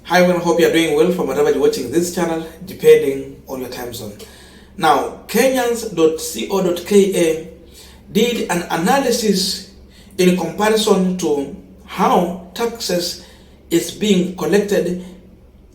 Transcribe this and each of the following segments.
Hi everyone, hope you are doing well from wherever you're watching this channel, depending on your time zone. Now, Kenyans.co.ke did an analysis in comparison to how taxes is being collected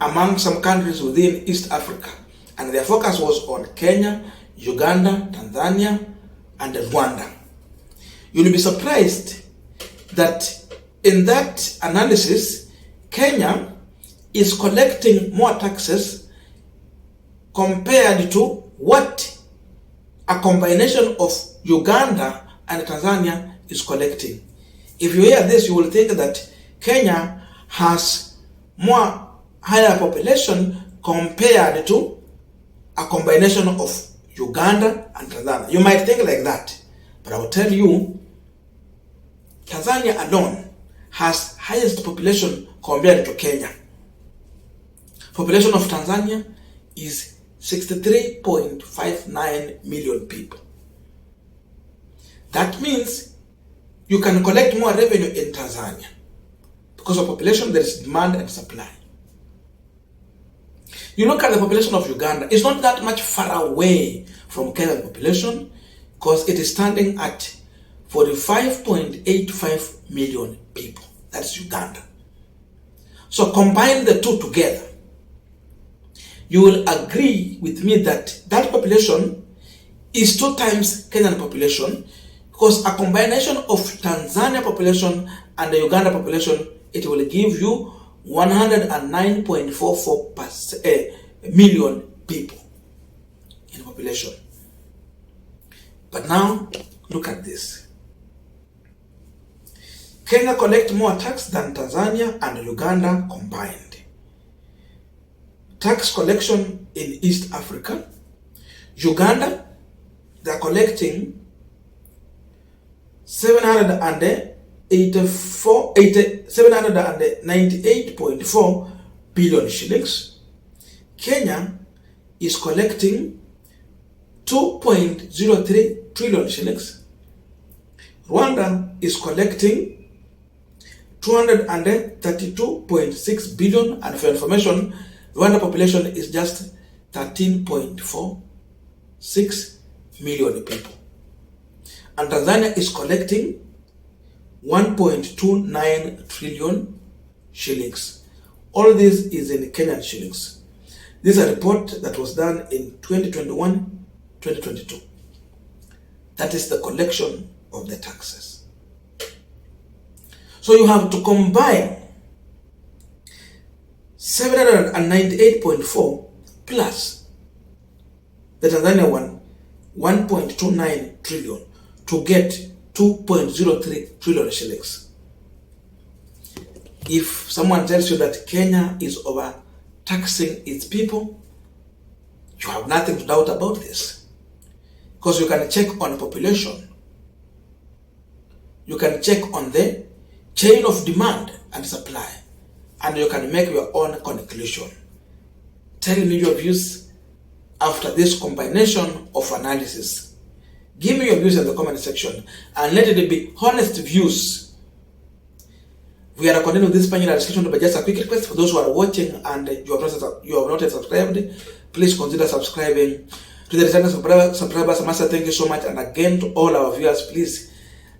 among some countries within East Africa. And their focus was on Kenya, Uganda, Tanzania, and Rwanda. You'll be surprised that in that analysis, Kenya is collecting more taxes compared to what a combination of Uganda and Tanzania is collecting. If you hear this, you will think that Kenya has more higher population compared to a combination of Uganda and Tanzania. You might think like that, but I will tell you, Tanzania alone has highest population compared to Kenya. Population of Tanzania is 63.59 million people. That means you can collect more revenue in Tanzania. Because of population, there is demand and supply. You look at the population of Uganda, it's not that much far away from Kenya's population because it is standing at 45.85 million people. That's Uganda. So combine the two together, you will agree with me that that population is 2 times Kenyan population, because a combination of Tanzania population and the Uganda population, it will give you 109.44 million people in population. But now, look at this. Kenya collect more tax than Tanzania and Uganda combined. Tax collection in East Africa, Uganda, they are collecting 798.4 billion shillings. Kenya is collecting 2.03 trillion shillings. Rwanda is collecting 232.6 billion, and for information, Rwanda population is just 13.46 million people. And Tanzania is collecting 1.29 trillion shillings. All this is in Kenyan shillings. This is a report that was done in 2021-2022. That is the collection of the taxes. So you have to combine 798.4 plus the Tanzania one, 1.29 trillion, to get 2.03 trillion shillings. If someone tells you that Kenya is overtaxing its people, you have nothing to doubt about this. Because you can check on population. You can check on the chain of demand and supply, and you can make your own conclusion. Tell me your views after this combination of analysis. Give me your views in the comment section and let it be honest views. We are continuing this panel discussion, but just a quick request for those who are watching and you have not yet subscribed, please consider subscribing. To the returning subscribers, I must say thank you so much, and again to all our viewers, please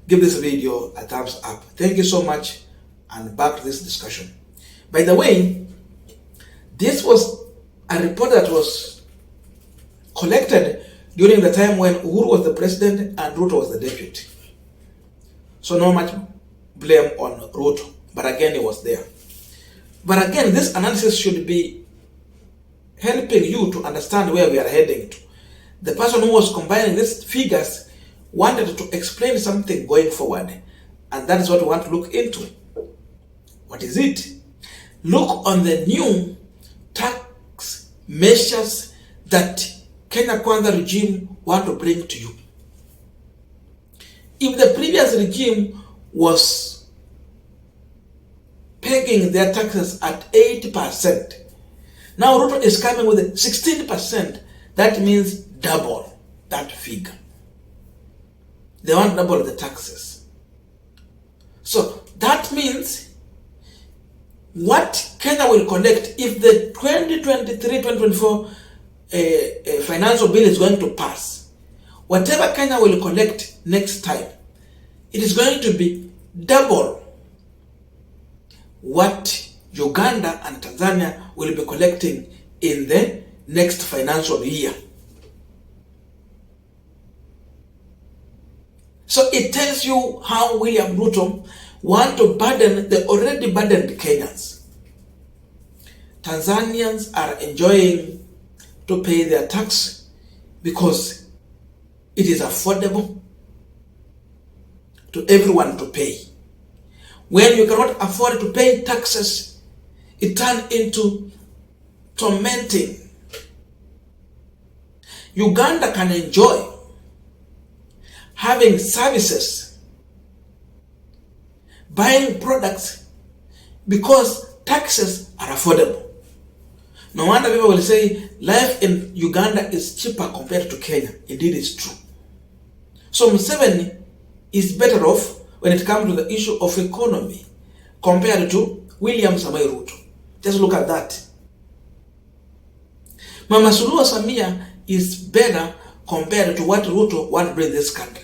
give this video a thumbs up. Thank you so much, and back to this discussion. By the way, this was a report that was collected during the time when Uhuru was the president and Ruto was the deputy. So not much blame on Ruto, but again, he was there. But again, this analysis should be helping you to understand where we are heading to. The person who was combining these figures wanted to explain something going forward, and that is what we want to look into. What is it? Look on the new tax measures that Kenya Kwanza regime want to bring to you. If the previous regime was pegging their taxes at 80%, now Ruto is coming with 16%. That means double that figure. They want double the taxes. So that means what Kenya will collect if the 2023-2024 financial bill is going to pass. Whatever Kenya will collect next time, it is going to be double what Uganda and Tanzania will be collecting in the next financial year. So it tells you how William Ruto want to burden the already burdened Kenyans. Tanzanians are enjoying to pay their tax because it is affordable to everyone to pay. When you cannot afford to pay taxes, it turns into tormenting. Uganda can enjoy having services, buying products, because taxes are affordable. No wonder people will say life in Uganda is cheaper compared to Kenya. Indeed, it's true. So Museveni is better off when it comes to the issue of economy compared to William Samia Ruto. Just look at that. Mama Suluhu Samia is better compared to what Ruto wants to bring this country.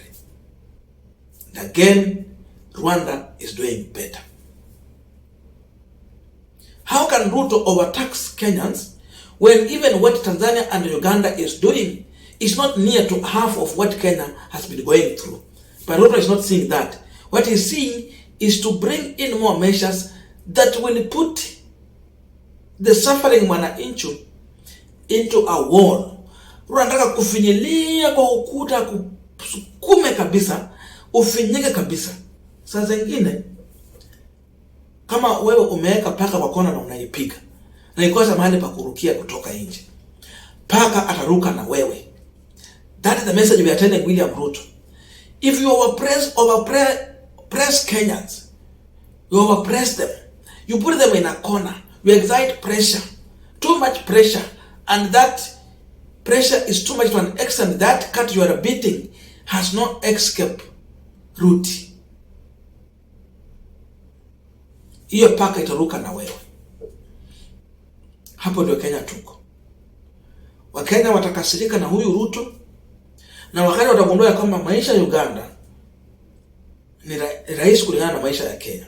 And again, Rwanda is doing better. How can Ruto overtax Kenyans when even what Tanzania and Uganda is doing is not near to half of what Kenya has been going through? But Ruto is not seeing that. What he's seeing is to bring in more measures that will put the suffering mwananchi into a wall. Ruto anataka kufinyilia kwa ukuta, kusukume kabisa, ufinyike kabisa. Saa zingine kama wewe umeweka paka kwa kona na unaipiga, na ikosa mahali pa kurukia kutoka nje, paka ataruka na wewe. That is the message we are telling William Ruto. If you overpress Kenyans, you overpress them, you put them in a corner, you excite pressure, too much pressure, and that pressure is too much to an extent that cat you are beating has no escape route. Hiyo paka itaruka na wewe. Hapo ndio Kenya tuko. Wakenya watakasirika na huyu Ruto, na Wakenya watagundua kwamba maisha ya Uganda ni rahisi kulingana na maisha ya Kenya.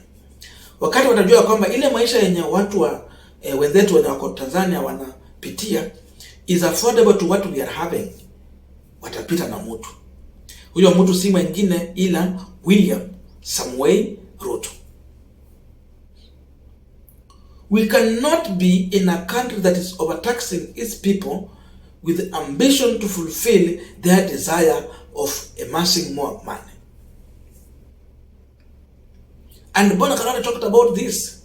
Wakati watajua kwamba ile maisha yenye watu wa wenzetu wenye wako Tanzania wanapitia is affordable to what we are having, watapita na mtu. Huyo mtu si mwingine ila William Samuel Ruto. We cannot be in a country that is overtaxing its people with the ambition to fulfill their desire of amassing more money. And Bonny talked about this.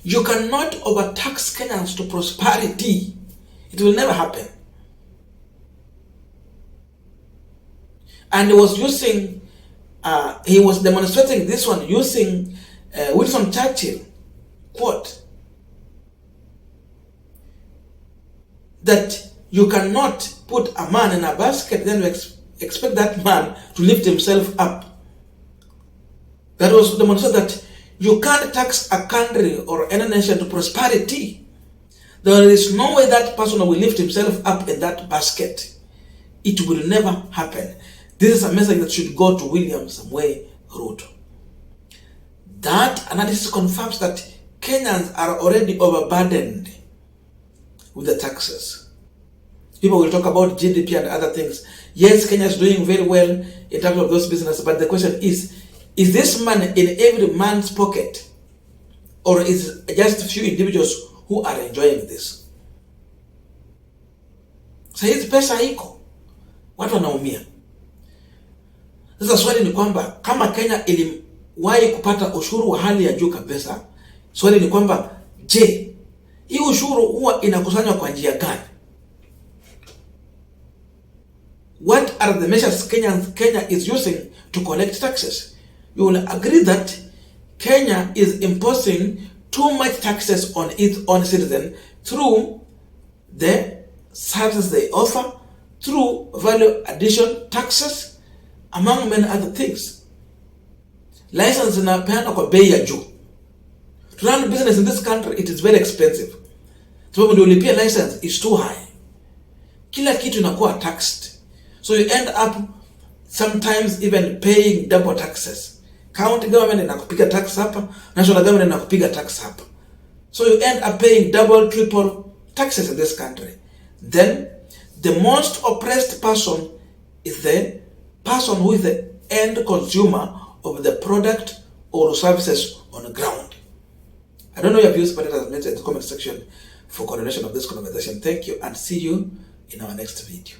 You cannot overtax Kenyans to prosperity. It will never happen. And he was demonstrating this one using Winston Churchill quote, that you cannot put a man in a basket then you expect that man to lift himself up. That was demonstrated that you can't tax a country or any nation to prosperity. There is no way that person will lift himself up in that basket. It will never happen. This is a message that should go to William Samuel Ruto. That analysis confirms that Kenyans are already overburdened with the taxes. People will talk about GDP and other things. Yes, Kenya is doing very well in terms of those businesses, but the question is this money in every man's pocket, or is it just a few individuals who are enjoying this? So hizi pesa iko, watu wanaumia. Sasa swali ni kwamba kama Kenya iliwahi kupata ushuru wa hali ya juu kabisa, swali ni kwamba je, hii ushuru huwa inakusanywa kwa njia gani? What are the measures Kenya is using to collect taxes? You will agree that Kenya is imposing too much taxes on its own citizens through the services they offer, through value addition taxes, among many other things. License inapeana kwa bei ya juu. To run business in this country, it is very expensive. Sababu ndio ulipia license is too high. Kila kitu inakuwa taxed. So you end up sometimes even paying double taxes. County government inakupiga tax hapa, national government inakupiga tax hapa. So you end up paying double, triple taxes in this country. Then the most oppressed person is the person who is the end consumer of the product or services on the ground. I don't know your views, but it has mentioned in the comment section for coordination of this conversation. Thank you and see you in our next video.